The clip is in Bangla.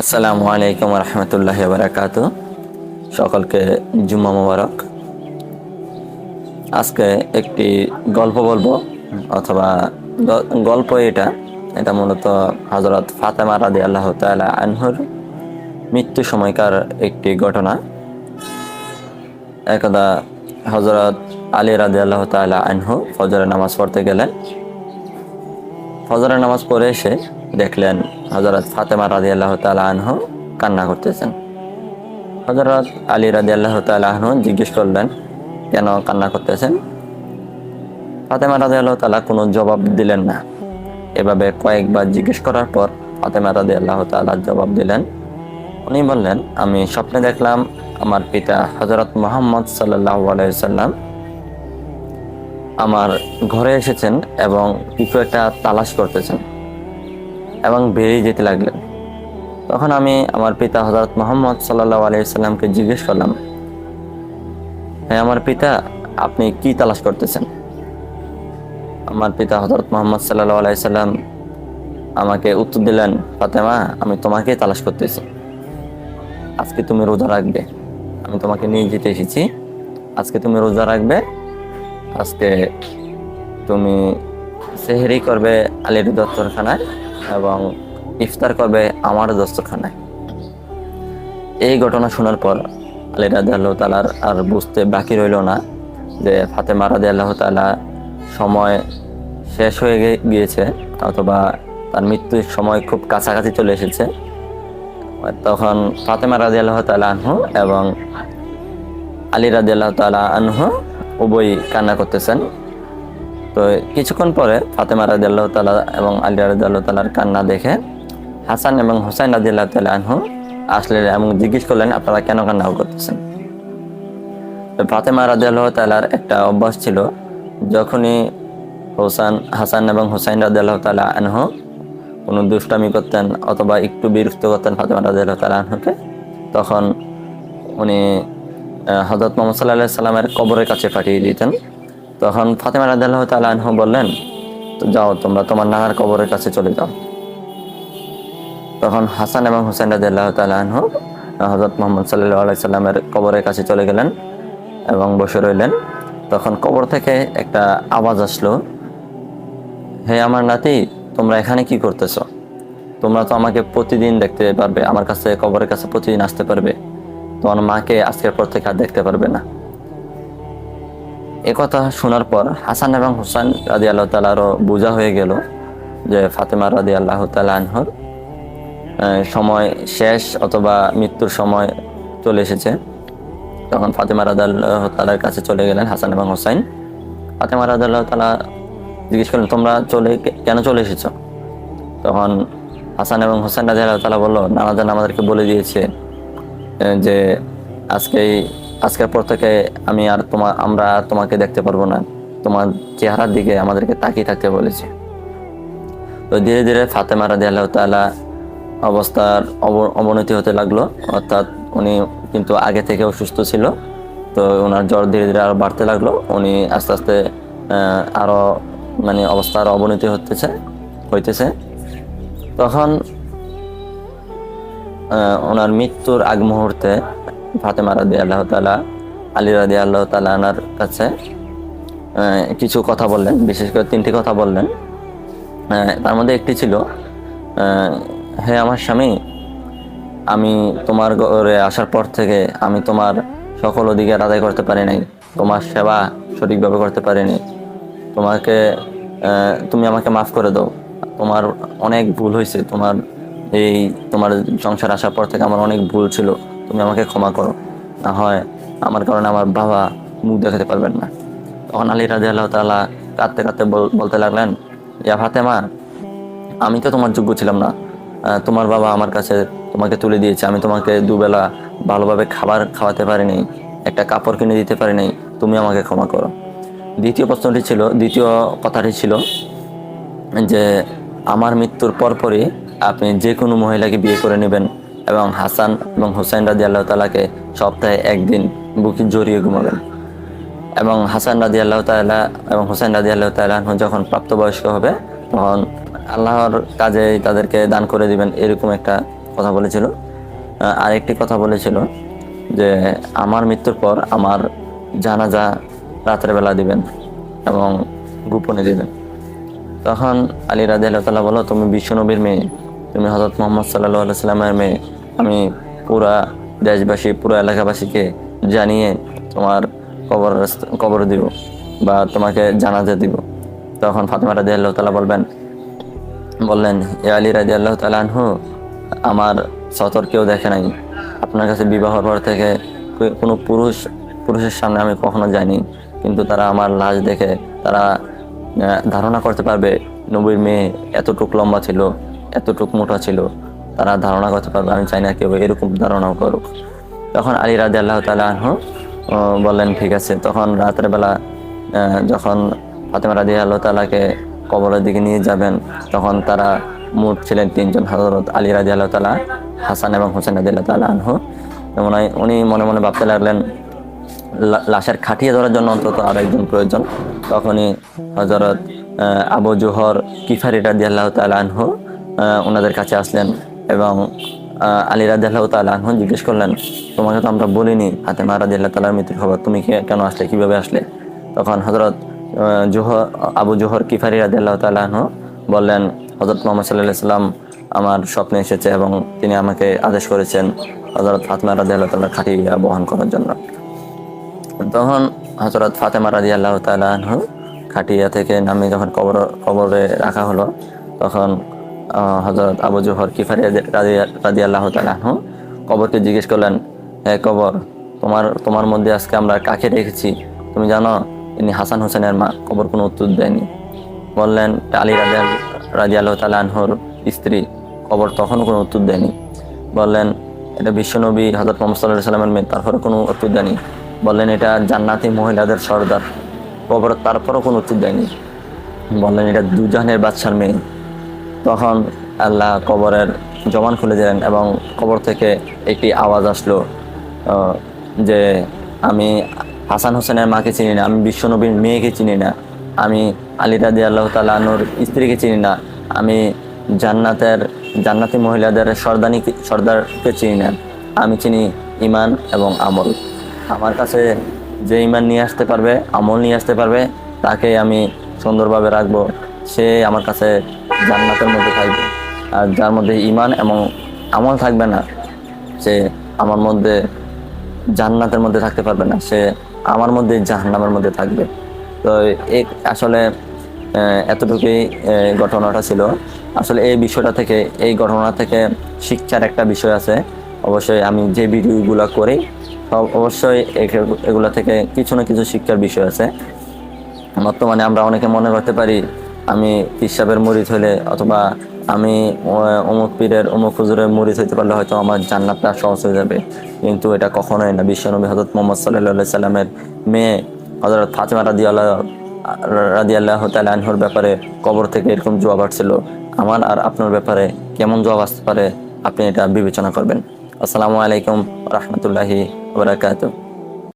আসসালামু আলাইকুম রহমতুল্লাহ বারাকাতু। সকলকে জুম্মা মোবারক। আজকে একটি গল্প বলবো, অথবা গল্প এটা এটা মূলত হযরত ফাতেমা রাদিয়াল্লাহু তাআলা আনহুর মৃত্যু সময়কার একটি ঘটনা। একদা হযরত আলী রাদিয়াল্লাহু তাআলা আনহু ফজরের নামাজ পড়তে গেলেন। ফজরের নামাজ পড়ে এসে দেখলেন হযরত ফাতেমা রাদিয়াল্লাহু তাআলা আনহু কান্না করতেছেন। হযরত আলী রাদিয়াল্লাহু তাআলা আনহু জিজ্ঞেস করলেন, কেন কান্না করতেছেন? ফাতেমা রাদিয়াল্লাহু তাআলা কোনো জবাব দিলেন না। এভাবে কয়েকবার জিজ্ঞেস করার পর ফাতেমা রাদিয়াল্লাহু তাআলা জবাব দিলেন। উনি বললেন, আমি স্বপ্নে দেখলাম আমার পিতা হযরত মুহাম্মদ সাল্লাল্লাহু আলাইহি ওয়াসাল্লাম আমার ঘরে এসেছেন এবং কিছু একটা তালাশ করতেছেন এবং বেরিয়ে যেতে লাগলেন। তখন আমি আমার পিতা হযরত মুহাম্মদ সাল্লাল্লাহু আলাইহি ওয়াসাল্লামকে জিজ্ঞেস করলাম, হ্যাঁ আমার পিতা, আপনি কি তালাশ করতেছেন? আমার পিতা হযরত মুহাম্মদ সাল্লাল্লাহু আলাইহি ওয়াসাল্লাম আমাকে উত্তর দিলেন, ফাতেমা, আমি তোমাকেই তালাশ করতেছি। আজকে তুমি রোজা রাখবে, আমি তোমাকে নিয়ে যেতে এসেছি। আজকে তুমি রোজা রাখবে, আজকে তুমি সেহরি করবে আলীর দস্তরখানায় এবং ইফতার করবে আমার দস্তরখানায়। এই ঘটনা শোনার পর আলী রাদিয়াল্লাহু তাআলার আর বুঝতে বাকি রইল না যে ফাতেমা রাদিয়াল্লাহু তাআলা সময় শেষ হয়ে গিয়েছে, অথবা তার মৃত্যুর সময় খুব কাছাকাছি চলে এসেছে। তখন ফাতেমা রাদিয়াল্লাহু তাআলা আনহু এবং আলী রাদিয়াল্লাহু তাআলা আনহু উভয়ই কান্না করতেছেন। তো কিছুক্ষণ পরে ফাতেমা রাদিয়াল্লাহু তাআলা এবং আলী রাদিয়াল্লাহু তাআলার কান্না দেখে হাসান এবং হুসাইন রাদিয়াল্লাহু তাআলা আনহু আসলেন এবং জিজ্ঞেস করলেন, আপনারা কেন কান্না করতেছেন? তো ফাতেমা রাদিয়াল্লাহু তাআলার একটা অভ্যাস ছিল, যখনই হাসান এবং হুসাইন রাদিয়াল্লাহু তাআলা আনহু কোনো দুষ্টামি করতেন অথবা একটু বিরক্ত করতেন ফাতেমা রাদিয়াল্লাহু তাআলা আনহুকে, তখন উনি হযরত মুহাম্মদ সাল্লাল্লাহু আলাইহি সাল্লামের কবরের কাছে পাঠিয়ে দিতেন। তখন ফাতেমা রাদিয়াল্লাহু তাআলা আনহু বললেন, তো যাও, তোমরা তোমার নানার কবরের কাছে চলে যাও। তখন হাসান এবং হুসাইন রাদিয়াল্লাহু তাআলা আনহু হযরত মুহাম্মদ সাল্লাল্লাহু আলাইহি সাল্লামের কবরের কাছে চলে গেলেন এবং বসে রইলেন। তখন কবর থেকে একটা আওয়াজ আসলো, হে আমার নাতি, তোমরা এখানে কি করতেছ? তোমরা তো আমাকে প্রতিদিন দেখতে পারবে, আমার কাছে কবরের কাছে প্রতিদিন আসতে পারবে, তোমার মাকে আজকের পর থেকে আর দেখতে পারবে না। একথা শোনার পর হাসান এবং হুসাইন রাদিয়াল্লাহু তাআলারও বোঝা হয়ে গেল যে ফাতেমা রাদিয়াল্লাহু তাআলা আনহুর সময় শেষ অথবা মৃত্যুর সময় চলে এসেছে। তখন ফাতেমা রাদিয়াল্লাহু তাআলার কাছে চলে গেলেন হাসান এবং হুসাইন। ফাতেমা রাদিয়াল্লাহু তাআলা জিজ্ঞেস করলেন, তোমরা কেন চলে এসেছো? তখন হাসান এবং হুসাইন রাদিয়াল্লাহু তাআলা বলল, নানাজান আমাদেরকে বলে দিয়েছে যে আজকের পর থেকে আমরা তোমাকে দেখতে পারবো না, তোমার চেহারার দিকে আমাদেরকে তাকিয়ে থাকতে বলেছে। তো ধীরে ধীরে ফাতেমা রাদিয়াল্লাহু তাআলা অবস্থার অবনতি হতে লাগলো, অর্থাৎ উনি কিন্তু আগে থেকে অসুস্থ ছিল। তো ওনার জ্বর ধীরে ধীরে আরো বাড়তে লাগলো। উনি আস্তে আস্তে আরো অবস্থার অবনতি হইতেছে। তখন ওনার মৃত্যুর আগ মুহূর্তে ফাতেমা রাদিয়াল্লাহু তাআলা আলী রাদিয়াল্লাহু তাআলা আনার কাছে কিছু কথা বললেন, বিশেষ করে 3টি কথা বললেন। তার মধ্যে একটি ছিল, হে আমার স্বামী, আমি তোমার ঘরে আসার পর থেকে আমি তোমার সকল অধিকার আদায় করতে পারি নাই, তোমার সেবা সঠিকভাবে করতে পারিনি। তুমি আমাকে মাফ করে দাও, তোমার অনেক ভুল হয়েছে, তোমার সংসার আসার পর থেকে আমার অনেক ভুল ছিল, তুমি আমাকে ক্ষমা করো, না হয় আমার কারণে আমার বাবা মুখ দেখাতে পারবেন না। তখন আলী রাদিয়াল্লাহু তাআলা কাঁদতে কাঁদতে বলতে লাগলেন, ইয়া ফাতেমা, আমি তো তোমার যোগ্য ছিলাম না, তোমার বাবা আমার কাছে তোমাকে তুলে দিয়েছে, আমি তোমাকে দুবেলা ভালোভাবে খাবার খাওয়াতে পারিনি, একটা কাপড় কিনে দিতে পারিনি, তুমি আমাকে ক্ষমা করো। দ্বিতীয় কথাটি ছিল যে আমার মৃত্যুর পরপরই আপনি যে কোনো মহিলাকে বিয়ে করে নেবেন এবং হাসান এবং হুসাইন রাদিয়াল্লাহু তাআলাকে সপ্তাহে একদিন বুকে জড়িয়ে ঘুমাবেন। এবং হাসান রাদিয়াল্লাহু তাআলা এবং হুসাইন রাদিয়াল্লাহু তাআলা যখন প্রাপ্তবয়স্ক হবে তখন আল্লাহর কাজে তাদেরকে দান করে দিবেন, এরকম একটা কথা বলেছিল। আরেকটি কথা বলেছিল যে আমার মৃত্যুর পর আমার জানাজা রাতের বেলা দিবেন এবং গোপনে দিবেন। তখন আলী রাদিয়াল্লাহু তাআলা বলল, তুমি বিশ্বনবীর মেয়ে, তুমি হযরত মুহাম্মদ সাল্লাল্লাহু আলাইহি সাল্লামের মেয়ে, আমি পুরা দেশবাসী পুরো এলাকাবাসীকে জানিয়ে তোমার কবর দিব বা তোমাকে জানাজা দিব। তখন ফাতেমা রাদিয়াল্লাহু তাআলা বললেন, এ আলী রাদিয়াল্লাহু তাআলা আনহু, আমার সতর কেউ দেখে নাই, আপনার কাছে বিবাহর পর থেকে কোনো পুরুষের সামনে আমি কখনো যাইনি, কিন্তু তারা আমার লাশ দেখে তারা ধারণা করতে পারবে নবীর মেয়ে এতটুক লম্বা ছিল, এতটুক মোটা ছিল, তারা ধারণা করতে পারবে। আমি চাই না কেউ এরকম ধারণাও করুক। তখন আলী রাদিয়াল্লাহু তাআলা আনহু বললেন, ঠিক আছে। তখন রাতের বেলা যখন ফাতেমা রাদিয়াল্লাহু তাআলাকে কবরের দিকে নিয়ে যাবেন, তখন তারা মোট ছিলেন 3 জন, হযরত আলী রাদিয়াল্লাহু তাআলা, হাসান এবং হোসেন রাদিয়াল্লাহু তাআলা আনহু। উনি মনে মনে ভাবতে লাগলেন লাশের খাটিয়ে ধরার জন্য অন্তত আরেকজন প্রয়োজন। তখনই হযরত আবু জুহর কিফারি রাদিয়াল্লাহু তাআলা আনহু ওনাদের কাছে আসলেন এবং আলী রাদিয়াল্লাহু তাআলা আনহু জিজ্ঞেস করলেন, তোমাকে তো আমরা বলিনি ফাতেমা রাদিয়াল্লাহু তাআলার মৃত্যুর খবর, তুমি কেন আসলে, কিভাবে আসলে? তখন হযরত আবু জুহর কিফারি রাদিয়াল্লাহু তাআলা আনহু বললেন, হযরত মুহাম্মদ সাল্লাল্লাহু আলাইহি সাল্লাম আমার স্বপ্নে এসেছে এবং তিনি আমাকে আদেশ করেছেন হযরত ফাতেমা রাদিয়াল্লাহু তাআলার খাটিয়া বহন করার জন্য। তখন হযরত ফাতেমা রাদিয়াল্লাহু তাআলা আনহু খাটিয়া থেকে নামিয়ে যখন কবরে রাখা হলো, তখন হযরত আবু জুহর কিফারি রাদিয়াল্লাহু তাআলা আনহু কবরকে জিজ্ঞেস করলেন, হে কবর, তোমার মধ্যে আজকে আমরা কাকে রেখেছি তুমি জানো? ইনি হাসান হোসেনের মা। কবর কোনো উত্তর দেয়নি। বললেন আলী রাদিয়াল্লাহু তাআলা আনহুর স্ত্রী। কবর তখনও কোনো উত্তর দেয়নি। বললেন এটা বিশ্বনবী হযরত মুহাম্মদ সাল্লাল্লাহু আলাইহি সাল্লামের মেয়ে, তারপরে কোনো উত্তর দেয়নি। বললেন এটা জান্নাতি মহিলাদের সর্দার। কবর তারপরও কোনো উত্তর দেয়নি। বললেন এটা দুজাহানের বাদশার মেয়ে। তখন আল্লাহ কবরের জবান খুলে দিলেন এবং কবর থেকে একটি আওয়াজ আসলো যে আমি হাসান হোসেনের মাকে চিনি না, আমি বিশ্বনবীর মেয়েকে চিনি না, আমি আলী রাদিয়াল্লাহু তাআলা আনহুর স্ত্রীকে চিনি না, আমি জান্নাতি মহিলাদের সর্দারকে চিনি না, আমি চিনি ঈমান এবং আমল। আমার কাছে যে ঈমান নিয়ে আসতে পারবে, আমল নিয়ে আসতে পারবে, তাকে আমি সুন্দরভাবে রাখবো, সে আমার কাছে জান্নাতের মধ্যে থাকবে। আর যার মধ্যে ঈমান এবং আমল থাকবে না, সে আমার মধ্যে জান্নাতের মধ্যে থাকতে পারবে না, সে আমার মধ্যে জাহান্নামের মধ্যে থাকবে। তো আসলে এতটুকুই ঘটনাটা ছিল। আসলে এই ঘটনা থেকে শিক্ষার একটা বিষয় আছে। অবশ্যই আমি যে ভিডিওগুলো করি অবশ্যই এগুলা থেকে কিছু না কিছু শিক্ষার বিষয় আছে। বর্তমানে আমরা অনেকে মনে করতে পারি আমি পিসাবের মুরিদ হলে অথবা আমি অমুক পীরের অমুক হুজুরের মুরিদ হইতে পারলে হয়তো আমার জান্নাতটা সহজ হয়ে যাবে, কিন্তু এটা কখনোই না। বিশ্বনবী হযরত মুহাম্মদ সাল্লাল্লাহু আলাইহি সাল্লামের মেয়ে হযরত ফাতেমা রাদিয়াল্লাহু তাআলা আনহার ব্যাপারে কবর থেকে এরকম জবাব আসছিল। আমার আর আপনার ব্যাপারে কেমন জবাব আসতে পারে আপনি এটা বিবেচনা করবেন। আসসালামু আলাইকুম ওয়া রাহমাতুল্লাহি ওয়া বারাকাতুহু।